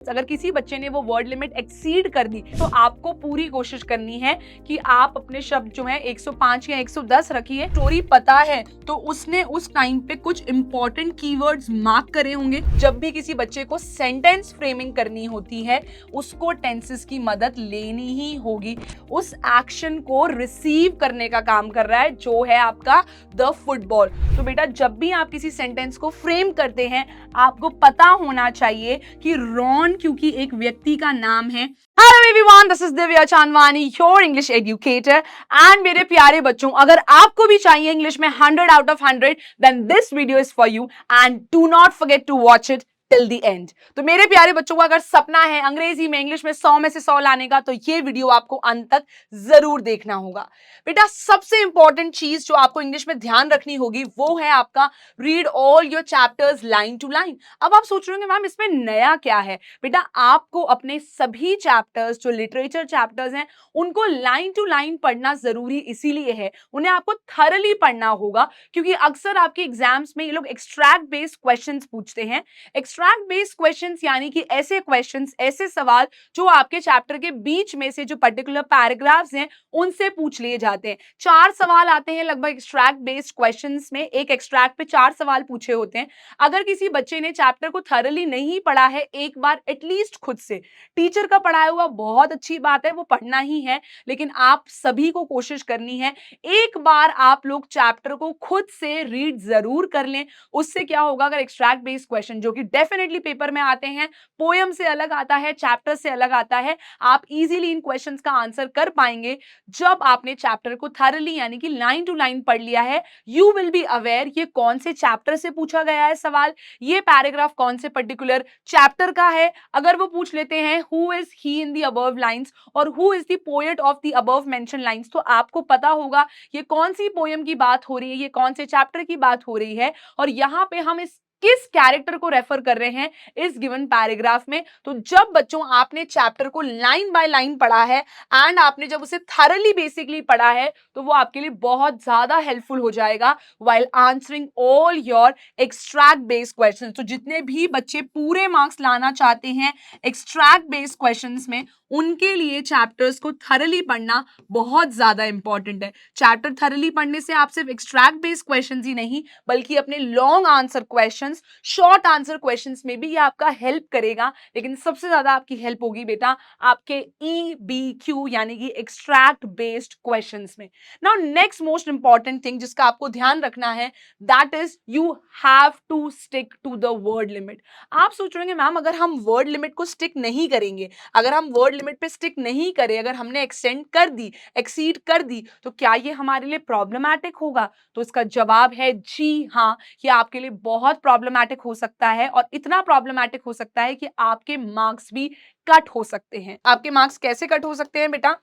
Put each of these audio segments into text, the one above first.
अगर किसी बच्चे ने वो वर्ड लिमिट एक्सीड कर दी तो आपको पूरी कोशिश करनी है कि आप अपने शब्द जो है 105 या 110 रखिए। स्टोरी पता है तो उसने उस टाइम पे कुछ इंपॉर्टेंट कीवर्ड्स मार्क करे होंगे। जब भी किसी बच्चे को सेंटेंस फ्रेमिंग करनी होती है उसको टेंसेस की मदद लेनी ही होगी। उस एक्शन को रिसीव करने का काम कर रहा है जो है आपका द फुटबॉल। तो बेटा जब भी आप किसी सेंटेंस को फ्रेम करते हैं आपको पता होना चाहिए कि रॉन क्योंकि एक व्यक्ति का नाम है। Hello everyone, this is Divya Chandwani, your English educator. And मेरे प्यारे बच्चों, अगर आपको भी चाहिए इंग्लिश में 100 out of 100 then this video is for you and do not forget to watch it till the end. तो मेरे प्यारे बच्चों का अगर सपना है अंग्रेजी में इंग्लिश में 100 में से 100 लाने का तो ये वीडियो आपको अंत तक जरूर देखना होगा। बेटा सबसे इंपॉर्टेंट चीज जो आपको इंग्लिश में ध्यान रखनी होगी वो है आपका read all your chapters line to line. अब आप सोच रहे होंगे मैम इसमें नया क्या है? बेटा आपको अपने सभी चैप्टर्स जो लिटरेचर चैप्टर्स हैं उनको लाइन टू लाइन पढ़ना जरूरी इसीलिए है, उन्हें आपको थरली पढ़ना होगा क्योंकि अक्सर आपके एग्जाम्स में ये लोग एक्सट्रैक्ट बेस्ड क्वेश्चंस पूछते हैं। एक्सट्रैक्ट बेस्ड क्वेश्चंस यानी कि ऐसे क्वेश्चंस, ऐसे सवाल जो आपके चैप्टर के बीच में से जो पर्टिकुलर पैराग्राफ्स हैं उनसे पूछ लिए जाते हैं। 4 सवाल आते हैं लगभग एक्सट्रैक्ट बेस्ड क्वेश्चंस में, एक एक्सट्रैक्ट पे 4 सवाल पूछे होते हैं। अगर किसी बच्चे ने चैप्टर को थरली नहीं पढ़ा है एक बार एटलीस्ट खुद से, टीचर का पढ़ाया हुआ बहुत अच्छी बात है, वो पढ़ना ही है, लेकिन आप सभी को कोशिश करनी है एक बार आप लोग चैप्टर को खुद से रीड जरूर कर लें। उससे क्या होगा, अगर एक्सट्रैक्ट बेस्ड क्वेश्चन जो कि डेफिनेटली पेपर में आते हैं, पोयम से अलग आता है, चैप्टर से अलग आता है, आप इजीली इन क्वेश्चंस का आंसर कर पाएंगे जब आपने चैप्टर को थरली यानी कि लाइन टू लाइन पढ़ लिया है। यू विल बी अवेयर ये कौन से चैप्टर से पूछा गया है सवाल, ये पैराग्राफ कौन से पर्टिकुलर चैप्टर का है। अगर वो पूछ लेते हैं who is he in the above lines और who is the poet of the above mention lines, तो आपको पता होगा ये कौन सी पोएम की बात हो रही है, ये कौन से चैप्टर की बात हो रही है और यहाँ पे हम इस किस कैरेक्टर को रेफर कर रहे हैं इस गिवन पैराग्राफ में। तो जब बच्चों आपने चैप्टर को लाइन बाय लाइन पढ़ा है एंड आपने जब उसे थरली बेसिकली पढ़ा है तो वो आपके लिए बहुत ज्यादा हेल्पफुल हो जाएगा while answering all your extract based questions. तो जितने भी बच्चे पूरे मार्क्स लाना चाहते हैं एक्सट्रैक्ट बेस्ड क्वेश्चंस में, उनके लिए चैप्टर्स को थरली पढ़ना बहुत ज्यादा इंपॉर्टेंट है। चैप्टर थरली पढ़ने से आप सिर्फ एक्सट्रैक्ट बेस्ड क्वेश्चंस ही नहीं बल्कि अपने long answer questions, short answer questions में भी ये आपका हेल्प करेगा। लेकिन सबसे ज्यादा आपकी हेल्प होगी बेटा आपके EBQ यानी कि एक्सट्रैक्ट बेस्ड क्वेश्चंस में। Now next most important thing जिसका आपको ध्यान रखना है that is you have to stick to the word limit. आप सोच रहे हैं मैम अगर हम वर्ड लिमिट को स्टिक नहीं करेंगे, अगर हम वर्ड लिमिट पे स्टिक नहीं करें, अगर हमने एक्सटेंड कर दी, एक्सीड कर दी तो क्या ये हमारे लिए प्रॉब्लमैटिक होगा? तो इसका जवाब है जी हाँ, ये आपके लिए बहुत प्रॉब्लमैटिक हो सकता है और इतना प्रॉब्लमैटिक हो सकता है कि आपके मार्क्स भी कट हो सकते हैं। आपके मार्क्स कैसे कट हो सकते हैं बेटा?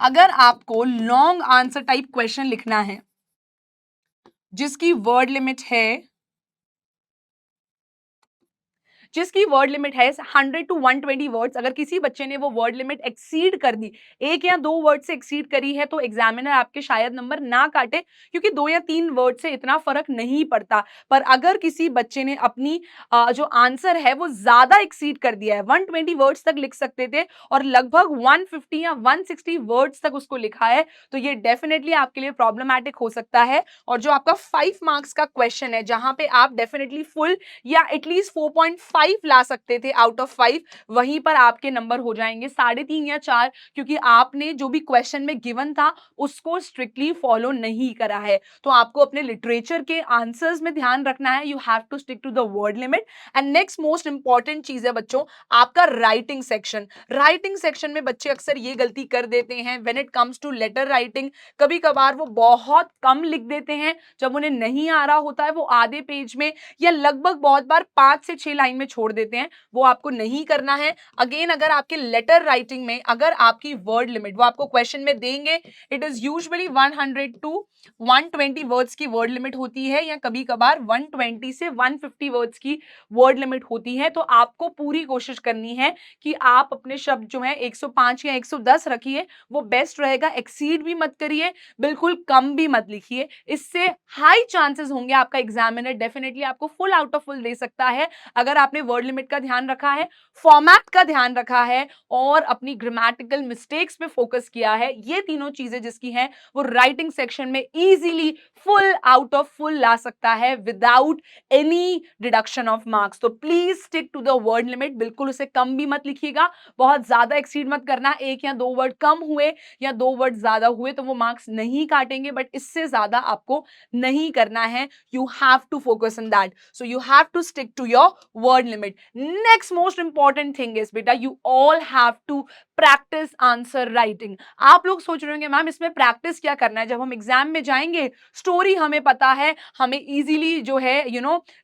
अगर आपको लॉन्ग आंसर टाइप क्वेश्चन लिखना है जिसकी वर्ड लिमिट है 100 to 120 वर्ड्स, अगर किसी बच्चे ने वो वर्ड लिमिट एक्सीड कर दी, 1 या 2 वर्ड से एक्सीड करी है तो एग्जामिनर आपके शायद नंबर ना काटे क्योंकि 2 या 3 वर्ड से इतना फर्क नहीं पड़ता। पर अगर किसी बच्चे ने अपनी जो आंसर है वो ज्यादा एक्सीड कर दिया है, 120 वर्ड्स तक लिख सकते थे और लगभग 150 या 160 वर्ड्स तक उसको लिखा है, तो ये डेफिनेटली आपके लिए प्रॉब्लमैटिक हो सकता है। और जो आपका 5 मार्क्स का क्वेश्चन है जहां पे आप डेफिनेटली फुल या एटलीस्ट 4.5 ला सकते थे आउट ऑफ 5, वहीं पर आपके नंबर हो जाएंगे 3.5 या 4 क्योंकि आपने जो भी क्वेश्चन में गिवन था उसको स्ट्रिक्टली फॉलो नहीं करा है। तो आपको अपने लिटरेचर के आंसर्स में ध्यान रखना है, you have to stick to the word limit. And next most important चीज है बच्चों आपका राइटिंग सेक्शन। राइटिंग सेक्शन में बच्चे अक्सर ये गलती कर देते हैं when it comes to letter writing, कभी कभार वो बहुत कम लिख देते हैं, जब उन्हें नहीं आ रहा होता है वो आधे पेज में या लगभग बहुत बार 5 से 6 लाइन में छोड़ देते हैं, वो आपको नहीं करना है। अगेन अगर आपके लेटर राइटिंग में अगर आपकी वर्ड लिमिट वो आपको क्वेश्चन में देंगे, it is usually 100 to 120 words की वर्ड लिमिट होती है या कभी कभार 120 से 150 वर्ड्स की वर्ड लिमिट होती है, तो आपको पूरी कोशिश करनी है कि आप अपने शब्द जो है 105 या 110 रखिए, वो बेस्ट रहेगा। एक्सीड भी मत करिए, बिल्कुल कम भी मत लिखिए, इससे हाई चांसेस होंगे आपका एग्जामिनर डेफिनेटली आपको फुल आउट ऑफ फुल दे सकता है। अगर आपने वर्ड लिमिट का ध्यान रखा है, फॉर्मेट का ध्यान रखा है और अपनी ग्रामेटिकल मिस्टेक्स पे फोकस किया है, ये तीनों चीजें जिसकी हैं वो राइटिंग सेक्शन में easily full out of full ला सकता है without any deduction of marks. तो please stick to the word limit, बिल्कुल उसे कम भी मत लिखिएगा, बहुत ज्यादा एक्सीड मत करना, एक या दो वर्ड कम हुए या दो वर्ड ज्यादा हुए तो वो मार्क्स नहीं काटेंगे, बट इससे ज्यादा आपको नहीं करना है। You have to focus on that, so you have to stick to your word limit. Next most important thing is बेटा, you all have to practice answer writing. आप लोग सोच रहे होंगे मैम इसमें प्रैक्टिस क्या करना है, जब हम एग्जाम में जाएंगे स्टोरी हमें पता है, हमें इजीली जो है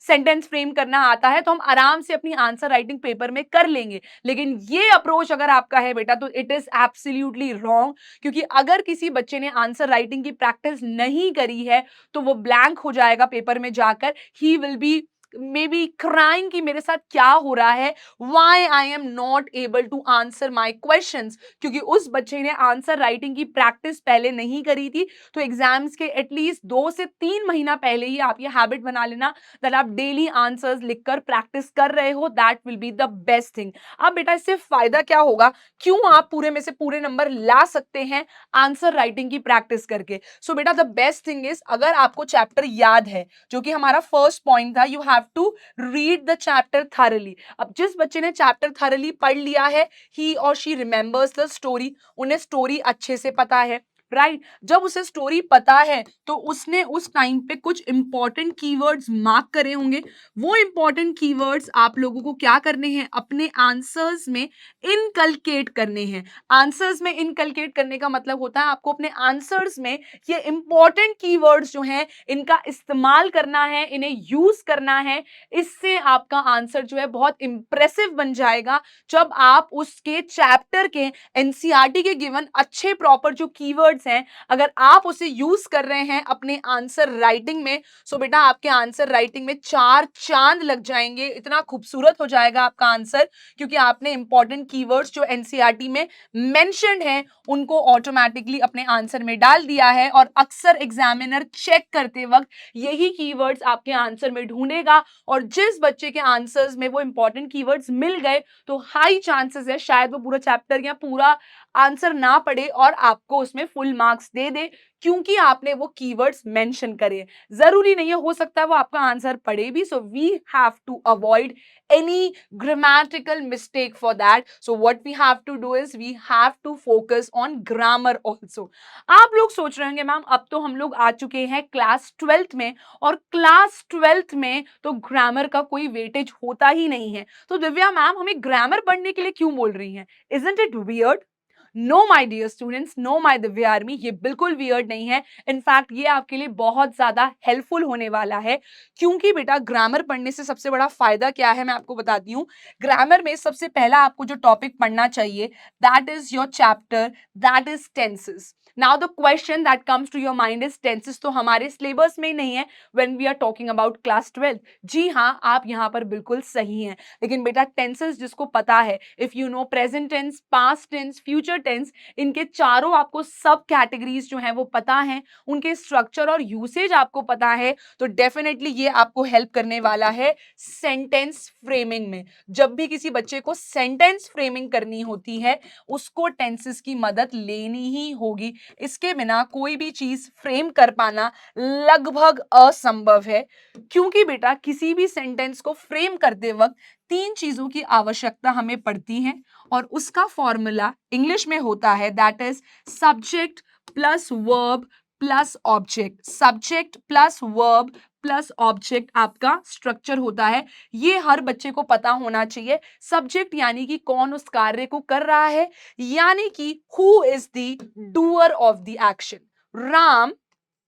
सेंटेंस फ्रेम करना आता है, तो हम आराम से अपनी आंसर राइटिंग पेपर में कर लेंगे। लेकिन ये अप्रोच अगर आपका है बेटा तो इट इज एब्सोल्युटली रॉन्ग, क्योंकि अगर किसी बच्चे ने आंसर राइटिंग की प्रैक्टिस नहीं करी है तो वो ब्लैंक हो जाएगा पेपर में जाकर, he will be may be crying कि मेरे साथ क्या हो रहा है, why I am not able to answer my questions, क्योंकि उस बच्चे ने आंसर राइटिंग की प्रैक्टिस पहले नहीं करी थी। तो एग्जाम्स के एटलीस्ट 2 से 3 महीना पहले ही आप ये हैबिट बना लेना दैट आप डेली आंसर्स लिखकर प्रैक्टिस कर रहे हो, that will be the best thing. अब बेटा इससे फायदा क्या होगा, क्यों आप पूरे में से पूरे नंबर ला सकते हैं आंसर राइटिंग की प्रैक्टिस करके। सो बेटा द बेस्ट थिंग इज, अगर आपको चैप्टर याद है, जो कि हमारा फर्स्ट पॉइंट था, you have to read the chapter thoroughly. अब जिस बच्चे ने चैप्टर थॉरली पढ़ लिया है, ही और शी रिमेंबर्स द स्टोरी, उन्हें स्टोरी अच्छे से पता है, राइट जब उसे स्टोरी पता है तो उसने उस टाइम पे कुछ इंपॉर्टेंट कीवर्ड्स मार्क करे होंगे। वो इंपॉर्टेंट कीवर्ड्स आप लोगों को क्या करने हैं, अपने आंसर्स में इनकलकेट करने हैं। आंसर्स में इनकलकेट करने का मतलब होता है आपको अपने आंसर्स में ये इंपॉर्टेंट कीवर्ड्स जो हैं इनका इस्तेमाल करना है, इन्हें यूज करना है। इससे आपका आंसर जो है बहुत इंप्रेसिव बन जाएगा जब आप उसके चैप्टर के एनसीईआरटी के गिवन अच्छे प्रॉपर जो कीवर्ड्स हैं, अगर आप उसे यूज कर रहे हैं अपने आंसर राइटिंग में, सो बेटा आपके आंसर राइटिंग में 4 चांद लग जाएंगे, इतना खूबसूरत हो जाएगा आपका आंसर, क्योंकि आपने इंपॉर्टेंट कीवर्ड्स जो एनसीईआरटी में मेंशन्ड हैं उनको ऑटोमेटिकली अपने आंसर में डाल दिया है। और अक्सर एग्जामिनर चेक करते वक्त यही कीवर्ड्स आपके आंसर में ढूंढेगा, और जिस बच्चे के आंसर्स में वो इंपॉर्टेंट कीवर्ड्स मिल गए तो हाई चांसेस है शायद वो पूरा चैप्टर या पूरा आंसर ना पढ़े और आपको उसमें फुल मार्क्स दे दे, क्योंकि आपने वो कीवर्ड्स मेंशन करे। जरूरी नहीं है, हो सकता है वो आपका आंसर पढ़े भी। So we have to avoid any grammatical mistake for that. So what we have to do is we have to focus on grammar also. आप लोग सोच रहे होंगे मैम अब तो हम लोग आ चुके हैं क्लास 12th में, और क्लास 12th में तो ग्रामर का कोई वेटेज होता ही नहीं है, तो दिव्या मैम हमें ग्रामर पढ़ने के लिए क्यों बोल रही हैं? Isn't it weird? No my dear students, no my Divya army, ये बिल्कुल वियर्ड नहीं है। इनफैक्ट ये आपके लिए बहुत ज्यादा हेल्पफुल होने वाला है, क्योंकि बेटा ग्रामर पढ़ने से सबसे बड़ा फायदा क्या है मैं आपको बताती हूँ। ग्रामर में सबसे पहला आपको जो टॉपिक पढ़ना चाहिए that is your chapter, that is tenses. Now the question that comes to your mind is tenses तो हमारे सिलेबस में नहीं है when we are talking about class 12। जी हाँ, आप यहाँ पर बिल्कुल सही हैं, लेकिन बेटा टेंसेस जिसको पता है, if you know present tense, past tense, future tense, इनके चारों आपको सब कैटेगरीज जो हैं वो पता हैं, उनके स्ट्रक्चर और यूसेज आपको पता है, तो डेफिनेटली ये आपको हेल्प करने वाला है सेंटेंस फ्रेमिंग में। जब भी किसी बच्चे को सेंटेंस फ्रेमिंग करनी होती है उसको टेंसेस की मदद लेनी ही होगी, इसके बिना कोई भी चीज फ्रेम कर पाना लगभग असंभव है। क्योंकि बेटा किसी भी सेंटेंस को फ्रेम करते वक्त 3 चीजों की आवश्यकता हमें पड़ती है, और उसका फॉर्मूला इंग्लिश में होता है that is subject plus verb plus object. Subject plus verb plus object आपका स्ट्रक्चर होता है, ये हर बच्चे को पता होना चाहिए। सब्जेक्ट यानी कि कौन उस कार्य को कर रहा है, यानी कि who is the doer of the action. Ram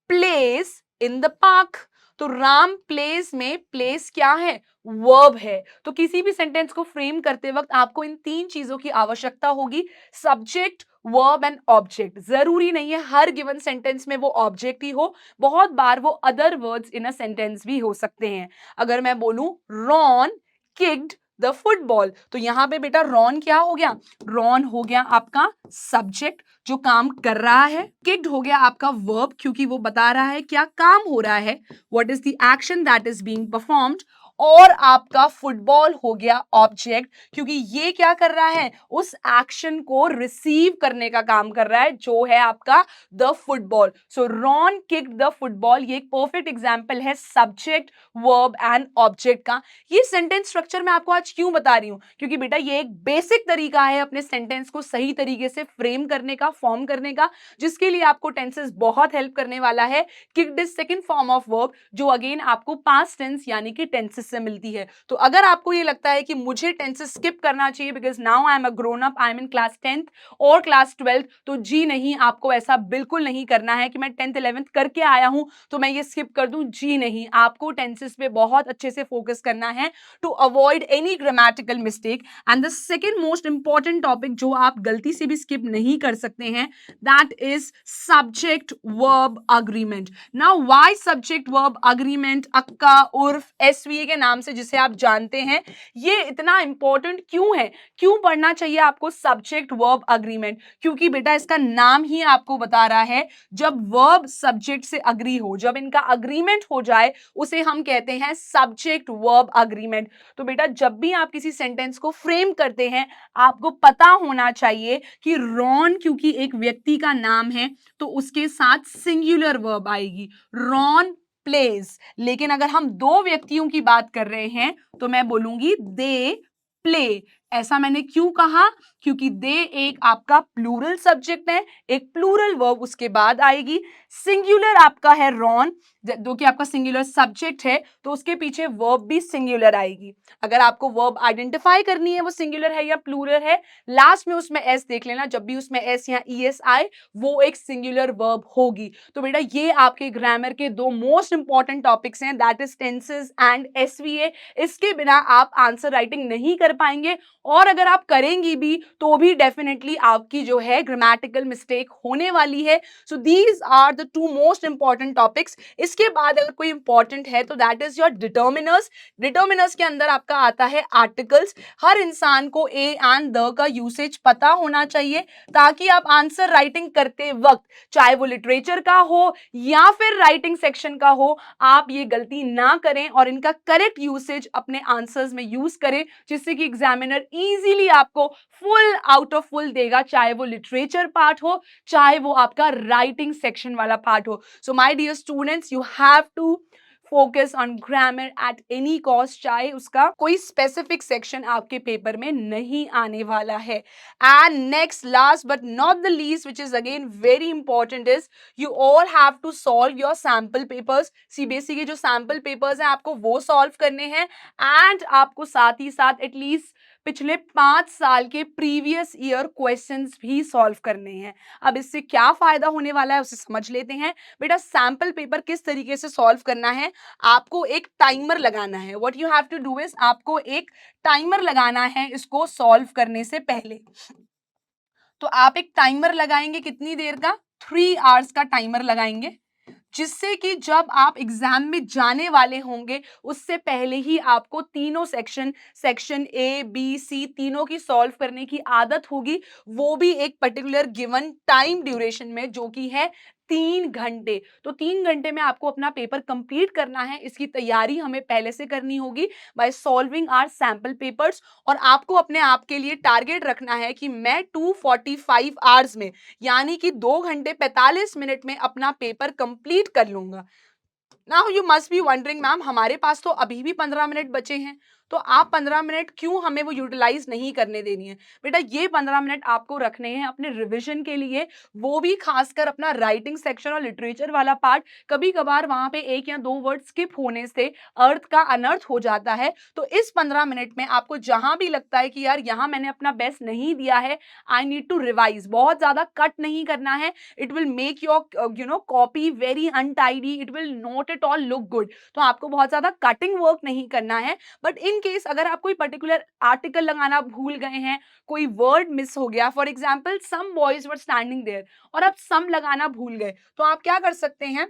place in the park, तो राम प्लेस में प्लेस क्या है, वर्ब है। तो किसी भी सेंटेंस को फ्रेम करते वक्त आपको इन 3 चीजों की आवश्यकता होगी, सब्जेक्ट, वर्ब एंड ऑब्जेक्ट। जरूरी नहीं है हर गिवन सेंटेंस में वो ऑब्जेक्ट ही हो, बहुत बार वो other words in a sentence भी हो सकते हैं। अगर मैं बोलूं रॉन किक्ड द फुटबॉल, तो यहां पे बेटा रॉन क्या हो गया, रॉन हो गया आपका सब्जेक्ट जो काम कर रहा है, किक्ड हो गया आपका वर्ब क्योंकि वो बता रहा है क्या काम हो रहा है, what is the action that is being performed, और आपका फुटबॉल हो गया ऑब्जेक्ट, क्योंकि ये क्या कर रहा है, उस एक्शन को रिसीव करने का काम कर रहा है जो है आपका the football. So Ron kicked the football, ये एक परफेक्ट एग्जांपल है सब्जेक्ट वर्ब एंड ऑब्जेक्ट का। ये सेंटेंस स्ट्रक्चर मैं आपको आज क्यों बता रही हूं, क्योंकि बेटा ये एक बेसिक तरीका है अपने सेंटेंस को सही तरीके से फ्रेम करने का, फॉर्म करने का, जिसके लिए आपको टेंसेस बहुत हेल्प करने वाला है। Kicked is second form of verb, जो अगेन आपको पास्ट टेंस यानी कि टेंसेस से मिलती है। तो अगर आपको ये लगता है कि मुझे टेंसेस स्किप करना चाहिए because now I am a grown up, I am in class 10th और क्लास 12th, तो जी नहीं, आपको ऐसा बिल्कुल नहीं करना है कि मैं 10th 11th करके आया हूं तो मैं ये स्किप कर दूं। जी नहीं, आपको टेंसेस पे बहुत अच्छे से फोकस करना है to avoid any grammatical mistake. And the second most important topic जो आप गलती से भी स्किप नहीं कर सकते हैं, that is subject verb agreement. Now why subject verb agreement, अक्का उर्फ एसवीए के नाम से जिसे आप जानते हैं, ये इतना इंपॉर्टेंट क्यों है, क्यों पढ़ना चाहिए आपको सब्जेक्ट वर्ब अग्रीमेंट? क्योंकि बेटा इसका नाम ही आपको बता रहा है, जब वर्ब सब्जेक्ट से अग्री हो, जब इनका अग्रीमेंट हो जाए, उसे हम कहते हैं सब्जेक्ट वर्ब अग्रीमेंट। तो बेटा जब भी आप किसी सेंटेंस को फ्रेम करते हैं, आपको पता होना चाहिए कि रॉन क्योंकि एक व्यक्ति का नाम है तो उसके साथ सिंगुलर वर्ब आएगी, रॉन प्लेज। लेकिन अगर हम दो व्यक्तियों की बात कर रहे हैं तो मैं बोलूंगी दे प्ले। ऐसा मैंने क्यों कहा, क्योंकि दे एक आपका प्लूरल सब्जेक्ट है, एक प्लूरल वर्ब उसके बाद आएगी। सिंगुलर आपका है रॉन, जो कि आपका सिंगुलर सब्जेक्ट है, तो उसके पीछे वर्ब भी सिंगुलर आएगी। अगर आपको वर्ब आइडेंटिफाई करनी है वो सिंगुलर है या प्लूरल है, लास्ट में उसमें एस देख लेना, जब भी उसमें एस या ईएस आए वो एक सिंगुलर वर्ब होगी। तो बेटा ये आपके ग्रामर के दो मोस्ट इंपॉर्टेंट टॉपिक्स हैं, दैट इज टेंसेस एंड एसवीए। इसके बिना आप आंसर राइटिंग नहीं कर पाएंगे, और अगर आप करेंगी भी तो भी डेफिनेटली आपकी जो है ग्रामेटिकल मिस्टेक होने वाली है। So these are the two most important topics. इसके बाद अगर कोई इंपॉर्टेंट है तो that is your determiners. Determiners के अंदर आपका आता है आर्टिकल्स। हर इंसान को ए एंड द का यूसेज पता होना चाहिए, ताकि आप आंसर राइटिंग करते वक्त, चाहे वो लिटरेचर का हो या फिर राइटिंग सेक्शन का हो, आप ये गलती ना करें और इनका करेक्ट यूसेज अपने आंसर्स में यूज करें, जिससे कि एग्जामिनर इजीली आपको फुल आउट ऑफ फुल देगा, चाहे वो लिटरेचर पार्ट हो, चाहे वो आपका राइटिंग सेक्शन वाला पार्ट हो। So my dear students, you have to focus on grammar at any cost, चाहे उसका कोई स्पेसिफिक सेक्शन आपके पेपर में नहीं आने वाला है। And next, last but not the least, which is again very important, is you all have to solve your sample papers. CBSE के जो सैम्पल पेपर्स हैं आपको वो सॉल्व करने हैं, एंड आपको साथ ही साथ एटलीस्ट पिछले 5 साल के प्रीवियस ईयर क्वेश्चंस भी सॉल्व करने हैं। अब इससे क्या फायदा होने वाला है उसे समझ लेते हैं। बेटा सैम्पल पेपर किस तरीके से सॉल्व करना है, आपको एक टाइमर लगाना है। What you have to do is, आपको एक टाइमर लगाना है इसको सॉल्व करने से पहले। तो आप एक टाइमर लगाएंगे, कितनी देर का, 3 आवर्स का टाइमर लगाएंगे, जिससे कि जब आप एग्जाम में जाने वाले होंगे उससे पहले ही आपको तीनों सेक्शन ए बी सी तीनों की सॉल्व करने की आदत होगी, वो भी एक पर्टिकुलर गिवन टाइम ड्यूरेशन में, जो कि है 3 घंटे। तो 3 घंटे में आपको अपना पेपर कंप्लीट करना है। इसकी तैयारी हमें पहले से करनी होगी by solving our sample papers, और आपको अपने आप के लिए टारगेट रखना है कि मैं 245 आवर्स में, यानी कि 2 घंटे 45 मिनट में अपना पेपर कंप्लीट कर लूंगा। Now you must be wondering, ma'am हमारे पास तो अभी भी 15 मिनट बचे हैं, तो आप 15 मिनट क्यों हमें वो यूटिलाइज नहीं करने देनी है? बेटा ये 15 मिनट आपको रखने हैं अपने रिवीजन के लिए, वो भी खासकर अपना राइटिंग सेक्शन और लिटरेचर वाला पार्ट। कभी कभार वहां पे 1 या 2 वर्ड स्किप होने से अर्थ का अनर्थ हो जाता है। तो इस 15 मिनट में आपको जहां भी लगता है कि यार यहाँ मैंने अपना बेस्ट नहीं दिया है, आई नीड टू रिवाइज, बहुत ज्यादा कट नहीं करना है। It will make your copy very untidy, it will not at all look good. तो आपको बहुत ज्यादा कटिंग वर्क नहीं करना है। बट इन केस अगर आप कोई पर्टिकुलर आर्टिकल लगाना भूल गए हैं, कोई वर्ड मिस हो गया, for example some boys were standing there, और आप सम लगाना भूल गए, तो आप क्या कर सकते हैं,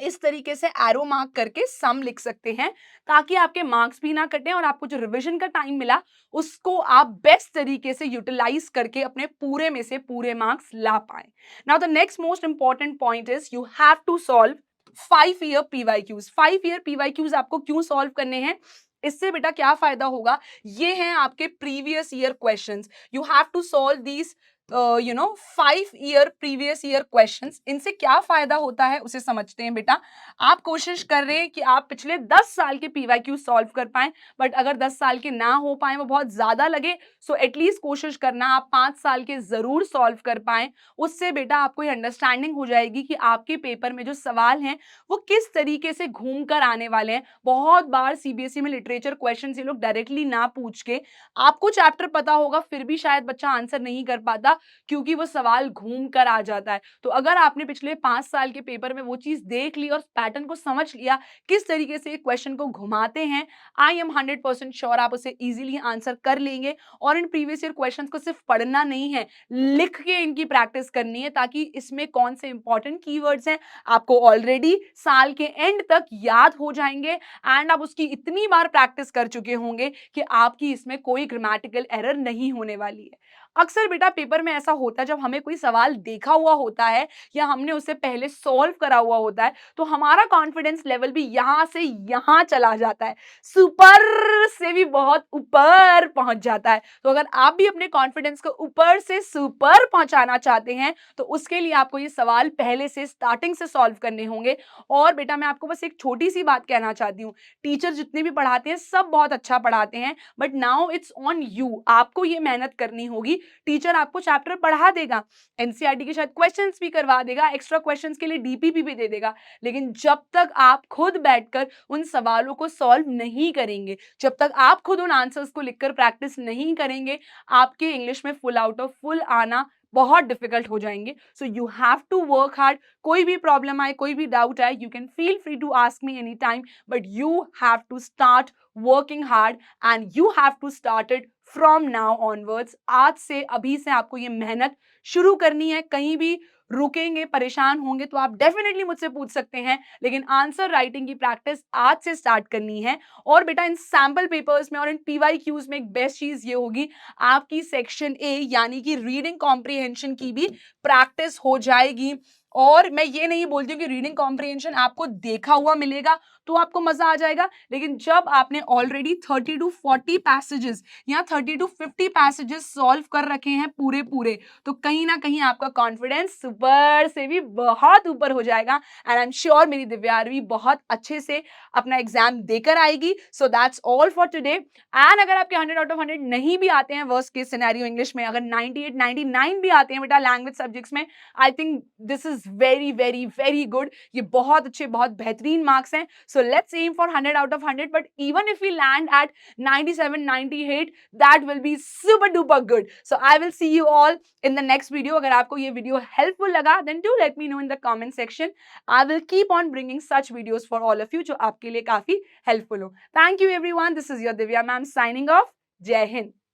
इस तरीके से एरो मार्क करके सम लिख सकते हैं, ताकि आपके मार्क्स भी ना कटें और आपको जो रिवीजन का टाइम मिला उसको आप बेस्ट तरीके से यूटिलाइज करके अपने पूरे में से पूरे मार्क्स ला पाए। Now the next most important point is you have to solve 5 year PYQs. 5 year PYQs आपको क्यों सॉल्व करने हैं, इससे बेटा क्या फायदा होगा, ये हैं आपके previous year questions. You have to solve these 5 year previous year questions. इनसे क्या फायदा होता है उसे समझते हैं बेटा। आप कोशिश कर रहे हैं कि आप पिछले 10 साल के पीवाईक्यू सॉल्व कर पाएं, बट अगर 10 साल के ना हो पाए, वो बहुत ज्यादा लगे, सो एटलीस्ट कोशिश करना आप 5 साल के जरूर सॉल्व कर पाएं। उससे बेटा आपको ये अंडरस्टैंडिंग हो जाएगी कि आपके पेपर में जो सवाल हैं वो किस तरीके से घूम कर आने वाले हैं। बहुत बार सीबीएसई में लिटरेचर क्वेश्चन ये लोग डायरेक्टली ना पूछ के, आपको चैप्टर पता होगा फिर भी शायद बच्चा आंसर नहीं कर पाता, क्योंकि वो सवाल घूम कर आ जाता है। तो अगर आपने पिछले 5 साल के पेपर में वो चीज देख ली और पैटर्न को समझ लिया किस तरीके से क्वेश्चन को घुमाते हैं, आई एम 100% श्योर आप उसे इजीली आंसर कर लेंगे। और इन प्रीवियस ईयर क्वेश्चंस को सिर्फ पढ़ना नहीं है, लिख के इनकी प्रैक्टिस करनी है, ताकि इसमें कौन से इंपॉर्टेंट कीवर्ड्स हैं आपको ऑलरेडी साल के एंड तक याद हो जाएंगे, एंड आप उसकी इतनी बार प्रैक्टिस कर चुके होंगे कि आपकी इसमें कोई ग्रामेटिकल एरर नहीं होने वाली है। अक्सर बेटा पेपर में ऐसा होता है, जब हमें कोई सवाल देखा हुआ होता है या हमने उसे पहले सॉल्व करा हुआ होता है, तो हमारा कॉन्फिडेंस लेवल भी यहां से यहां चला जाता है, सुपर से भी बहुत ऊपर पहुंच जाता है। तो अगर आप भी अपने कॉन्फिडेंस को ऊपर से सुपर पहुंचाना चाहते हैं, तो उसके लिए आपको ये सवाल पहले से स्टार्टिंग से सॉल्व करने होंगे। और बेटा मैं आपको बस एक छोटी सी बात कहना चाहती हूँ, टीचर जितने भी पढ़ाते हैं सब बहुत अच्छा पढ़ाते हैं, but now it's on you, आपको ये मेहनत करनी होगी। टीचर आपको चैप्टर पढ़ा देगा, एनसीईआरटी के शायद क्वेश्चंस भी करवा देगा, एक्स्ट्रा क्वेश्चंस के लिए डीपीपी भी दे देगा, लेकिन जब तक आप खुद बैठकर उन सवालों को सॉल्व नहीं करेंगे, जब तक आप खुद उन आंसर्स को लिखकर प्रैक्टिस नहीं करेंगे, आपके इंग्लिश में फुल आउट ऑफ फुल आना बहुत डिफिकल्ट हो जाएंगे। So you have to work hard. कोई भी प्रॉब्लम आए, कोई भी डाउट आए, you can feel free to ask me any time, but you have to start working hard and you have to start it from now onwards. आज से, अभी से आपको ये मेहनत शुरू करनी है। कहीं भी रुकेंगे, परेशान होंगे तो आप डेफिनेटली मुझसे पूछ सकते हैं, लेकिन आंसर राइटिंग की प्रैक्टिस आज से स्टार्ट करनी है। और बेटा इन सैंपल पेपर्स में और इन पीवाईक्यूज में एक बेस्ट चीज ये होगी, आपकी सेक्शन ए यानी कि रीडिंग कॉम्प्रिहेंशन की भी प्रैक्टिस हो जाएगी। और मैं ये नहीं बोलती हूँ कि रीडिंग कॉम्प्रिहेंशन आपको देखा हुआ मिलेगा तो आपको मजा आ जाएगा, लेकिन जब आपने ऑलरेडी 30 to 40 पैसेजेस या 30 to 50 पैसेजेस सॉल्व कर रखे हैं पूरे पूरे, तो कहीं ना कहीं आपका कॉन्फिडेंस सुपर से भी बहुत ऊपर हो जाएगा। एंड आई एम श्योर मेरी दिव्यारवी बहुत अच्छे से अपना एग्जाम देकर आएगी। So that's all for today. And अगर आपके 100 आउट ऑफ 100 नहीं भी आते हैं वर्स्ट केस सिनेरियो इंग्लिश में, अगर 98 99 भी आते हैं बेटा लैंग्वेज सब्जेक्ट्स में, I think this is very very very good. ये बहुत अच्छे, बहुत बेहतरीन मार्क्स हैं। So let's aim for 100 out of 100. But even if we land at 97, 98, that will be super duper good. So I will see you all in the next video. अगर आपको ये video helpful लगा, then do let me know in the comment section. I will keep on bringing such videos for all of you जो आपके लिए काफी helpful हो. Thank you everyone. This is your Divya ma'am signing off. Jai Hind.